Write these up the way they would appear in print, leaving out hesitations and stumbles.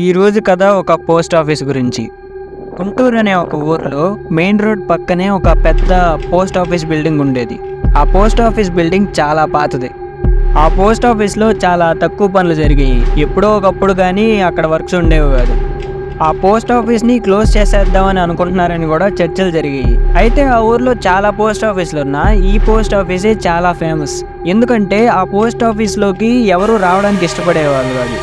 ఈ రోజు కథ ఒక పోస్ట్ ఆఫీస్ గురించి. గుంటూరు అనే ఒక ఊర్లో మెయిన్ రోడ్ పక్కనే ఒక పెద్ద పోస్ట్ ఆఫీస్ బిల్డింగ్ ఉండేది. ఆ పోస్ట్ ఆఫీస్ బిల్డింగ్ చాలా పాతది. ఆ పోస్ట్ ఆఫీస్లో చాలా తక్కువ పనులు జరిగాయి. ఎప్పుడో ఒకప్పుడు కానీ అక్కడ వర్క్స్ ఉండేవి కాదు. ఆ పోస్ట్ ఆఫీస్ని క్లోజ్ చేసేద్దామని అనుకుంటున్నారని కూడా చర్చలు జరిగాయి. అయితే ఆ ఊర్లో చాలా పోస్ట్ ఆఫీసులు ఉన్నా ఈ పోస్ట్ ఆఫీసే చాలా ఫేమస్. ఎందుకంటే ఆ పోస్ట్ ఆఫీస్లోకి ఎవరు రావడానికి ఇష్టపడేవాళ్ళు కాదు.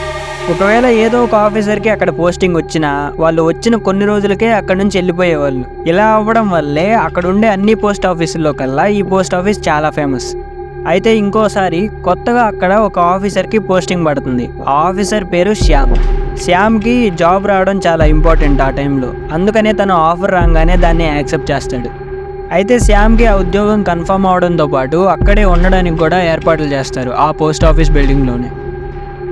ఒకవేళ ఏదో ఒక ఆఫీసర్కి అక్కడ పోస్టింగ్ వచ్చినా వాళ్ళు వచ్చిన కొన్ని రోజులకే అక్కడ నుంచి వెళ్ళిపోయేవాళ్ళు. ఇలా అవ్వడం వల్లే అక్కడ ఉండే అన్ని పోస్ట్ ఆఫీసుల్లో కల్లా ఈ పోస్ట్ ఆఫీస్ చాలా ఫేమస్. అయితే ఇంకోసారి కొత్తగా అక్కడ ఒక ఆఫీసర్కి పోస్టింగ్ పడుతుంది. ఆ ఆఫీసర్ పేరు శ్యామ్కి జాబ్ రావడం చాలా ఇంపార్టెంట్ ఆ టైంలో. అందుకనే తను ఆఫర్ రాగానే దాన్ని యాక్సెప్ట్ చేస్తాడు. అయితే శ్యామ్కి ఆ ఉద్యోగం కన్ఫర్మ్ అవడంతో పాటు అక్కడే ఉండడానికి కూడా ఏర్పాట్లు చేస్తారు ఆ పోస్ట్ ఆఫీస్ బిల్డింగ్లోనే.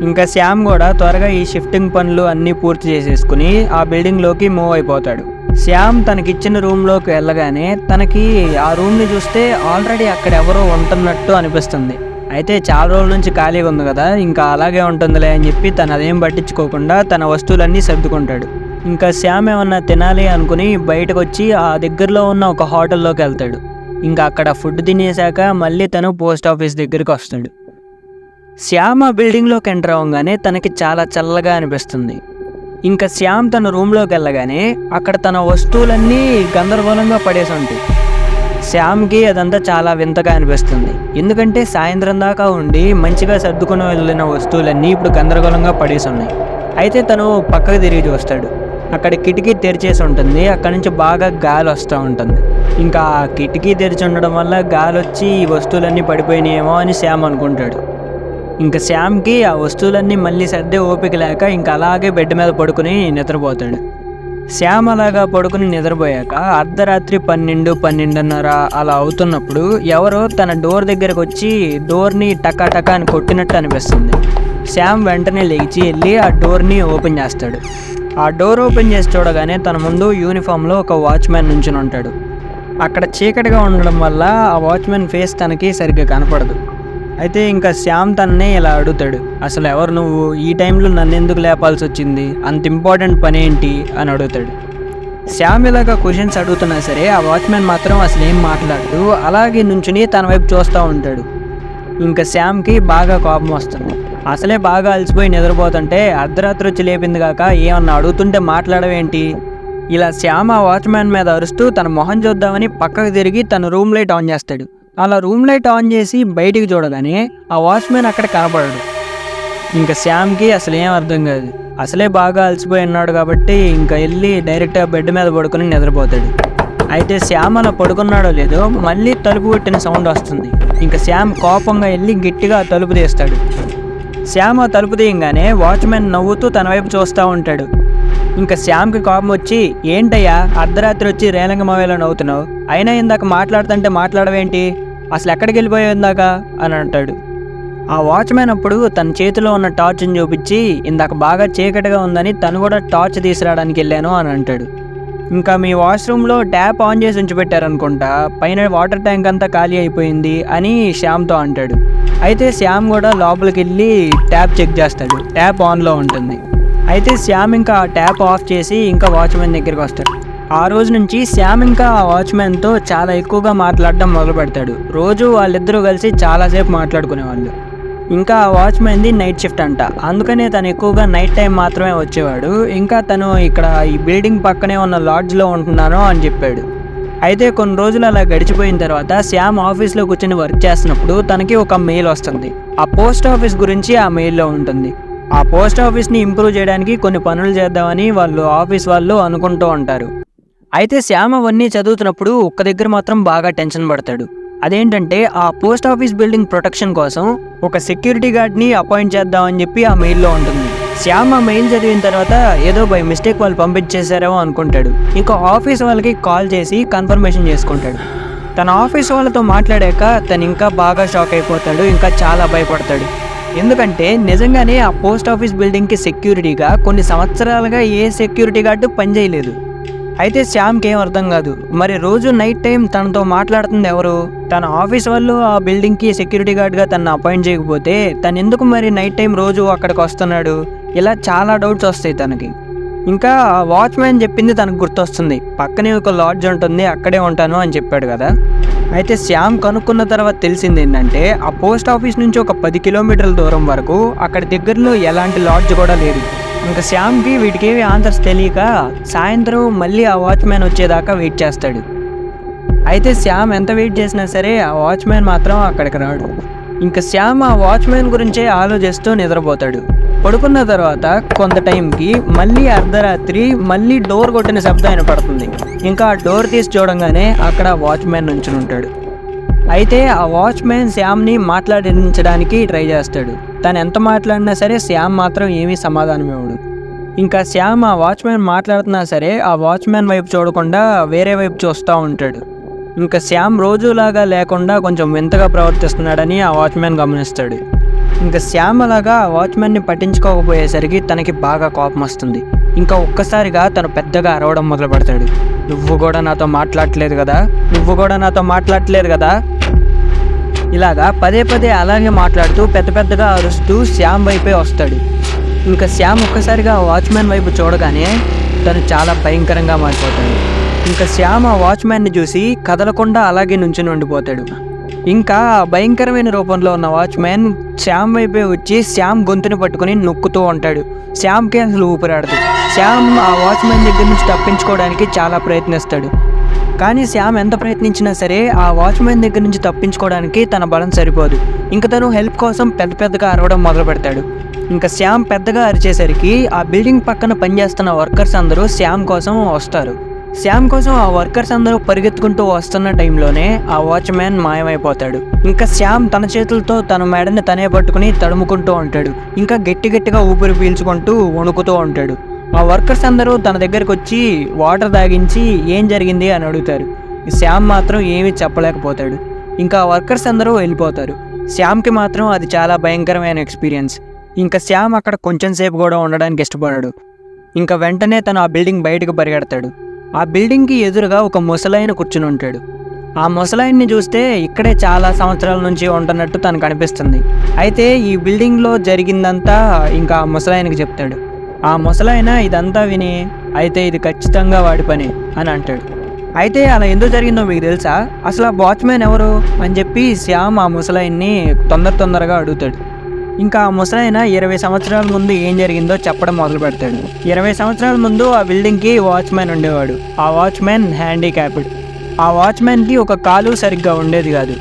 ఇంకా శ్యామ్ కూడా త్వరగా ఈ షిఫ్టింగ్ పనులు అన్నీ పూర్తి చేసేసుకుని ఆ బిల్డింగ్లోకి మూవ్ అయిపోతాడు. శ్యామ్ తనకిచ్చిన రూమ్లోకి వెళ్ళగానే తనకి ఆ రూమ్ని చూస్తే ఆల్రెడీ అక్కడ ఎవరో ఉంటున్నట్టు అనిపిస్తుంది. అయితే చాలా రోజుల నుంచి ఖాళీగా ఉంది కదా, ఇంకా అలాగే ఉంటుందిలే అని చెప్పి తను అదేం పట్టించుకోకుండా తన వస్తువులన్నీ సర్దుకుంటాడు. ఇంకా శ్యామ్ ఏమన్నా తినాలి అనుకుని బయటకు వచ్చి ఆ దగ్గరలో ఉన్న ఒక హోటల్లోకి వెళ్తాడు. ఇంకా అక్కడ ఫుడ్ తినేశాక మళ్ళీ తను పోస్ట్ ఆఫీస్ దగ్గరికి వస్తాడు. శ్యామ్ ఆ బిల్డింగ్లోకి ఎంటర్ అవ్వగానే తనకి చాలా చల్లగా అనిపిస్తుంది. ఇంకా శ్యామ్ తన రూమ్లోకి వెళ్ళగానే అక్కడ తన వస్తువులన్నీ గందరగోళంగా పడేసి ఉంటాయి. శ్యామ్కి అదంతా చాలా వింతగా అనిపిస్తుంది. ఎందుకంటే సాయంత్రం దాకా ఉండి మంచిగా సర్దుకుని వెళ్ళిన వస్తువులన్నీ ఇప్పుడు గందరగోళంగా పడేసి ఉన్నాయి. అయితే తను పక్కకు తిరిగి చూస్తాడు. అక్కడ కిటికీ తెరిచేసి ఉంటుంది. అక్కడ నుంచి బాగా గాలి వస్తూ ఉంటుంది. ఇంకా ఆ కిటికీ తెరిచి ఉండడం వల్ల గాలి వచ్చి ఈ వస్తువులన్నీ పడిపోయినాయేమో అని శ్యామ్ అనుకుంటాడు. ఇంకా శ్యామ్కి ఆ వస్తువులన్నీ మళ్ళీ సర్దే ఓపిక లేక ఇంకా అలాగే బెడ్ మీద పడుకుని నిద్రపోతాడు. శ్యామ్ అలాగా పడుకుని నిద్రపోయాక అర్ధరాత్రి 12-12:30 అలా అవుతున్నప్పుడు ఎవరో తన డోర్ దగ్గరకు వచ్చి డోర్ని టకా అని కొట్టినట్టు అనిపిస్తుంది. శ్యామ్ వెంటనే లేచి వెళ్ళి ఆ డోర్ని ఓపెన్ చేస్తాడు. ఆ డోర్ ఓపెన్ చేసి చూడగానే తన ముందు యూనిఫామ్లో ఒక వాచ్మ్యాన్ నుంచుని ఉంటాడు. అక్కడ చీకటిగా ఉండడం వల్ల ఆ వాచ్మ్యాన్ ఫేస్ తనకి సరిగ్గా కనపడదు. అయితే ఇంకా శ్యామ్ తననే ఇలా అడుగుతాడు, అసలు ఎవరు నువ్వు, ఈ టైంలో నన్ను ఎందుకు లేపాల్సి వచ్చింది, అంత ఇంపార్టెంట్ పని ఏంటి అని అడుగుతాడు. శ్యామ్ ఇలాగా క్వశ్చన్స్ అడుగుతున్నా సరే ఆ వాచ్మ్యాన్ మాత్రం అసలు ఏం మాట్లాడు అలాగే నుంచుని తన వైపు చూస్తూ ఉంటాడు. ఇంకా శ్యామ్కి బాగా కోపం వస్తుంది. అసలే బాగా అలసిపోయి నిద్రపోతుంటే అర్ధరాత్రి వచ్చి లేపింది కాక ఏమన్నా అడుగుతుంటే మాట్లాడవేంటి. ఇలా శ్యామ్ ఆ వాచ్మ్యాన్ మీద అరుస్తూ తన మొహం చూద్దామని పక్కకు తిరిగి తన రూమ్ లైట్ ఆన్ చేస్తాడు. అలా రూమ్ లైట్ ఆన్ చేసి బయటికి చూడగానే ఆ వాచ్మెన్ అక్కడ కనపడడు. ఇంకా శ్యామ్కి అసలు ఏం అర్థం కాదు. అసలే బాగా అలసిపోయి ఉన్నాడు కాబట్టి ఇంకా వెళ్ళి డైరెక్ట్గా బెడ్ మీద పడుకుని నిద్రపోతాడు. అయితే శ్యామ్ అలా పడుకున్నాడో లేదో మళ్ళీ తలుపు కొట్టిన సౌండ్ వస్తుంది. ఇంకా శ్యామ్ కోపంగా వెళ్ళి గట్టిగా తలుపు తీస్తాడు. శ్యామ్ ఆ తలుపు తీయంగానే వాచ్మెన్ నవ్వుతూ తన వైపు చూస్తూ ఉంటాడు. ఇంకా శ్యామ్కి కోపం వచ్చి, ఏంటయ్యా అర్ధరాత్రి వచ్చి రేలంగ మావేలో నవ్వుతున్నావు, అయినా ఇందాక మాట్లాడుతుంటే మాట్లాడవేంటి, అసలు ఎక్కడికి వెళ్ళిపోయావు ఇందాక అని అంటాడు. ఆ వాచ్మెన్ అప్పుడు తన చేతిలో ఉన్న టార్చ్ని చూపించి ఇందాక బాగా చీకటిగా ఉందని తను కూడా టార్చ్ తీసుకురావడానికి వెళ్ళాను అని అంటాడు. ఇంకా మీ వాష్రూమ్లో ట్యాప్ ఆన్ చేసి ఉంచిపెట్టారనుకుంటా, పైన వాటర్ ట్యాంక్ అంతా ఖాళీ అయిపోయింది అని శ్యామ్తో అంటాడు. అయితే శ్యామ్ కూడా లోపలికి వెళ్ళి ట్యాప్ చెక్ చేస్తాడు. ట్యాప్ ఆన్లో ఉంటుంది. అయితే శ్యామ్ ఇంకా ఆ ట్యాప్ ఆఫ్ చేసి ఇంకా వాచ్మెన్ దగ్గరికి వస్తాడు. ఆ రోజు నుంచి శ్యామ్ ఇంకా ఆ వాచ్మెన్తో చాలా ఎక్కువగా మాట్లాడడం మొదలు పెడతాడు. రోజు వాళ్ళిద్దరూ కలిసి చాలాసేపు మాట్లాడుకునేవాళ్ళు. ఇంకా ఆ వాచ్మెన్ది నైట్ షిఫ్ట్ అంట, అందుకనే తను ఎక్కువగా నైట్ టైం మాత్రమే వచ్చేవాడు. ఇంకా తను ఇక్కడ ఈ బిల్డింగ్ పక్కనే ఉన్న లాడ్జ్లో ఉంటున్నాను అని చెప్పాడు. అయితే కొన్ని రోజులు అలా గడిచిపోయిన తర్వాత శ్యామ్ ఆఫీస్లో కూర్చొని వర్క్ చేస్తున్నప్పుడు తనకి ఒక మెయిల్ వస్తుంది. ఆ పోస్ట్ ఆఫీస్ గురించి ఆ మెయిల్లో ఉంటుంది. ఆ పోస్ట్ ఆఫీస్ని ఇంప్రూవ్ చేయడానికి కొన్ని పనులు చేద్దామని ఆఫీస్ వాళ్ళు అనుకుంటూ ఉంటారు. అయితే శ్యామ్ అవన్నీ చదువుతున్నప్పుడు ఒక్క దగ్గర మాత్రం బాగా టెన్షన్ పడతాడు. అదేంటంటే ఆ పోస్ట్ ఆఫీస్ బిల్డింగ్ ప్రొటెక్షన్ కోసం ఒక సెక్యూరిటీ గార్డ్ని అపాయింట్ చేద్దామని చెప్పి ఆ మెయిల్లో ఉంటుంది. శ్యామ్ ఆ మెయిల్ చదివిన తర్వాత ఏదో బై మిస్టేక్ వాళ్ళు పంపించేశారేమో అనుకుంటాడు. ఇంకా ఆఫీస్ వాళ్ళకి కాల్ చేసి కన్ఫర్మేషన్ చేసుకుంటాడు. తన ఆఫీస్ వాళ్ళతో మాట్లాడాక తను ఇంకా బాగా షాక్ అయిపోతాడు. ఇంకా చాలా భయపడతాడు. ఎందుకంటే నిజంగానే ఆ పోస్ట్ ఆఫీస్ బిల్డింగ్కి సెక్యూరిటీగా కొన్ని సంవత్సరాలుగా ఏ సెక్యూరిటీ గార్డు పనిచేయలేదు. అయితే శ్యామ్కి ఏం అర్థం కాదు, మరి రోజు నైట్ టైం తనతో మాట్లాడుతుంది ఎవరు, తన ఆఫీస్ వాళ్ళు ఆ బిల్డింగ్కి సెక్యూరిటీ గార్డ్గా తనను అపాయింట్ చేయకపోతే తను ఎందుకు మరి నైట్ టైం రోజు అక్కడికి వస్తున్నాడు, ఇలా చాలా డౌట్స్ వస్తాయి తనకి. ఇంకా ఆ వాచ్మ్యాన్ చెప్పింది తనకు గుర్తొస్తుంది, పక్కనే ఒక లాడ్జ్ ఉంటుంది, అక్కడే ఉంటాను అని చెప్పాడు కదా. అయితే శ్యామ్ కనుక్కున్న తర్వాత తెలిసింది ఏంటంటే ఆ పోస్ట్ ఆఫీస్ నుంచి ఒక 10 కిలోమీటర్ల దూరం వరకు అక్కడ దగ్గరలో ఎలాంటి లాడ్జ్ కూడా లేదు. ఇంకా శ్యామ్కి వీటికేవి ఆన్సర్స్ తెలియక సాయంత్రం మళ్ళీ ఆ వాచ్మ్యాన్ వచ్చేదాకా వెయిట్ చేస్తాడు. అయితే శ్యామ్ ఎంత వెయిట్ చేసినా సరే ఆ వాచ్మ్యాన్ మాత్రం అక్కడికి రాడు. ఇంకా శ్యామ్ ఆ వాచ్మ్యాన్ గురించే ఆలోచిస్తూ నిద్రపోతాడు. పడుకున్న తర్వాత కొంత టైంకి మళ్ళీ అర్ధరాత్రి మళ్ళీ డోర్ కొట్టిన శబ్దం వినపడుతుంది. ఇంకా ఆ డోర్ తీసి చూడంగానే అక్కడ వాచ్మ్యాన్ నుంచుని ఉంటాడు. అయితే ఆ వాచ్మ్యాన్ శ్యామ్ని మాట్లాడించడానికి ట్రై చేస్తాడు. తను ఎంత మాట్లాడినా సరే శ్యామ్ మాత్రం ఏమీ సమాధానం ఇవ్వడు. ఇంకా శ్యామ్ ఆ వాచ్మ్యాన్ మాట్లాడుతున్నా సరే ఆ వాచ్మ్యాన్ వైపు చూడకుండా వేరే వైపు చూస్తూ ఉంటాడు. ఇంకా శ్యామ్ రోజులాగా లేకుండా కొంచెం వింతగా ప్రవర్తిస్తున్నాడని ఆ వాచ్మ్యాన్ గమనిస్తాడు. ఇంకా శ్యామ్ అలాగా ఆ వాచ్మ్యాన్ని పట్టించుకోకపోయేసరికి తనకి బాగా కోపం వస్తుంది. ఇంకా ఒక్కసారిగా తను పెద్దగా అరవడం మొదలు పెడతాడు. నువ్వు కూడా నాతో మాట్లాడట్లేదు కదా. ఇలాగా పదే పదే అలాగే మాట్లాడుతూ పెద్దగా అరుస్తూ శ్యామ్ వైపే వస్తాడు. ఇంకా శ్యామ్ ఒక్కసారిగా వాచ్మ్యాన్ వైపు చూడగానే తను చాలా భయంకరంగా మారిపోతాడు. ఇంకా శ్యామ్ ఆ వాచ్మ్యాన్ని చూసి కదలకుండా అలాగే నుంచుని ఉండిపోతాడు. ఇంకా భయంకరమైన రూపంలో ఉన్న వాచ్మ్యాన్ శ్యామ్ వైపే వచ్చి శ్యామ్ గొంతుని పట్టుకుని నొక్కుతూ ఉంటాడు. శ్యామ్కి అసలు ఊపిరాడదు. శ్యామ్ ఆ వాచ్మ్యాన్ దగ్గర నుంచి తప్పించుకోవడానికి చాలా ప్రయత్నిస్తాడు. కానీ శ్యామ్ ఎంత ప్రయత్నించినా సరే ఆ వాచ్మ్యాన్ దగ్గర నుంచి తప్పించుకోవడానికి తన బలం సరిపోదు. ఇంకా తను హెల్ప్ కోసం పెద్దగా అరవడం మొదలు పెడతాడు. ఇంకా శ్యామ్ పెద్దగా అరిచేసరికి ఆ బిల్డింగ్ పక్కన పనిచేస్తున్న వర్కర్స్ అందరూ శ్యామ్ కోసం వస్తారు. శ్యామ్ కోసం ఆ వర్కర్స్ అందరూ పరిగెత్తుకుంటూ వస్తున్న టైంలోనే ఆ వాచ్మ్యాన్ మాయమైపోతాడు. ఇంకా శ్యామ్ తన చేతులతో తన మెడని తనే పట్టుకుని తడుముకుంటూ ఉంటాడు. ఇంకా గట్టిగా ఊపిరి పీల్చుకుంటూ వణుకుతూ ఉంటాడు. ఆ వర్కర్స్ అందరూ తన దగ్గరకు వచ్చి వాటర్ తాగించి ఏం జరిగింది అని అడుగుతారు. శ్యామ్ మాత్రం ఏమీ చెప్పలేకపోతాడు. ఇంకా ఆ వర్కర్స్ అందరూ వెళ్ళిపోతారు. శ్యామ్కి మాత్రం అది చాలా భయంకరమైన ఎక్స్పీరియన్స్. ఇంకా శ్యామ్ అక్కడ కొంచెం సేపు కూడా ఉండడానికి ఇష్టపడాడు. ఇంకా వెంటనే తను ఆ బిల్డింగ్ బయటకు పరిగెడతాడు. ఆ బిల్డింగ్కి ఎదురుగా ఒక ముసలాయన కూర్చుని ఉంటాడు. ఆ ముసలాయన్ని చూస్తే ఇక్కడే చాలా సంవత్సరాల నుంచి ఉంటున్నట్టు తనకు అనిపిస్తుంది. అయితే ఈ బిల్డింగ్లో జరిగిందంతా ఇంకా ఆ ముసలాయనకి చెప్తాడు. ఆ ముసలాయన ఇదంతా విని అయితే ఇది ఖచ్చితంగా వాడి పని అని అంటాడు. అయితే అలా ఎందుకు జరిగిందో మీకు తెలుసా, అసలు ఆ వాచ్మ్యాన్ ఎవరు అని చెప్పి శ్యామ్ ఆ ముసలాయన్ని తొందరగా అడుగుతాడు. ఇంకా ఆ ముసలాయన 20 సంవత్సరాల ముందు ఏం జరిగిందో చెప్పడం మొదలు పెడతాడు. 20 సంవత్సరాల ముందు ఆ బిల్డింగ్కి వాచ్మ్యాన్ ఉండేవాడు. ఆ వాచ్మ్యాన్ హ్యాండిక్యాప్డ్. ఆ వాచ్మ్యాన్కి ఒక కాలు సరిగ్గా ఉండేది కాదు.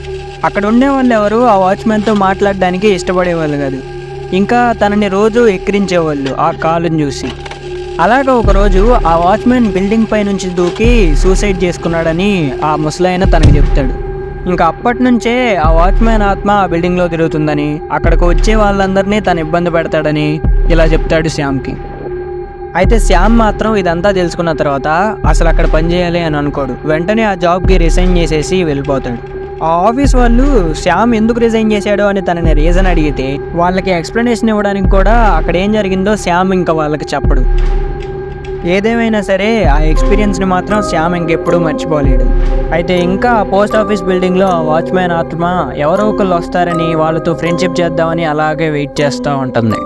అక్కడ ఉండేవాళ్ళు ఎవరు ఆ వాచ్మ్యాన్తో మాట్లాడడానికి ఇష్టపడేవాళ్ళు కాదు. ఇంకా తనని రోజు ఎక్కిరించేవాళ్ళు ఆ కాలుని చూసి. అలాగా ఒకరోజు ఆ వాచ్మ్యాన్ బిల్డింగ్ పై నుంచి దూకి సూసైడ్ చేసుకున్నాడని ఆ ముసలాయన తనకు చెప్తాడు. ఇంకా అప్పటి నుంచే ఆ వాచ్మ్యాన్ ఆత్మ ఆ బిల్డింగ్లో తిరుగుతుందని, అక్కడికి వచ్చే వాళ్ళందరినీ తను ఇబ్బంది పెడతాడని ఇలా చెప్తాడు శ్యామ్కి. అయితే శ్యామ్ మాత్రం ఇదంతా తెలుసుకున్న తర్వాత అసలు అక్కడ పనిచేయాలి అని అనుకోడు. వెంటనే ఆ జాబ్కి రిజైన్ చేసేసి వెళ్ళిపోతాడు. ఆ ఆఫీస్ వాళ్ళు శ్యామ్ ఎందుకు రిజైన్ చేశాడో అని తనని రీజన్ అడిగితే వాళ్ళకి ఎక్స్ప్లెనేషన్ ఇవ్వడానికి కూడా అక్కడ ఏం జరిగిందో శ్యామ్ ఇంకా వాళ్ళకి చెప్పడు. ఏదేమైనా సరే ఆ ఎక్స్పీరియన్స్ని మాత్రం శ్యామ్ ఇంకెప్పుడూ మర్చిపోలేడు. అయితే ఇంకా ఆ పోస్ట్ ఆఫీస్ బిల్డింగ్లో ఆ వాచ్మ్యాన్ ఆత్మ ఎవరో ఒకళ్ళు వస్తారని వాళ్ళతో ఫ్రెండ్షిప్ చేద్దామని అలాగే వెయిట్ చేస్తూ ఉంటుంది.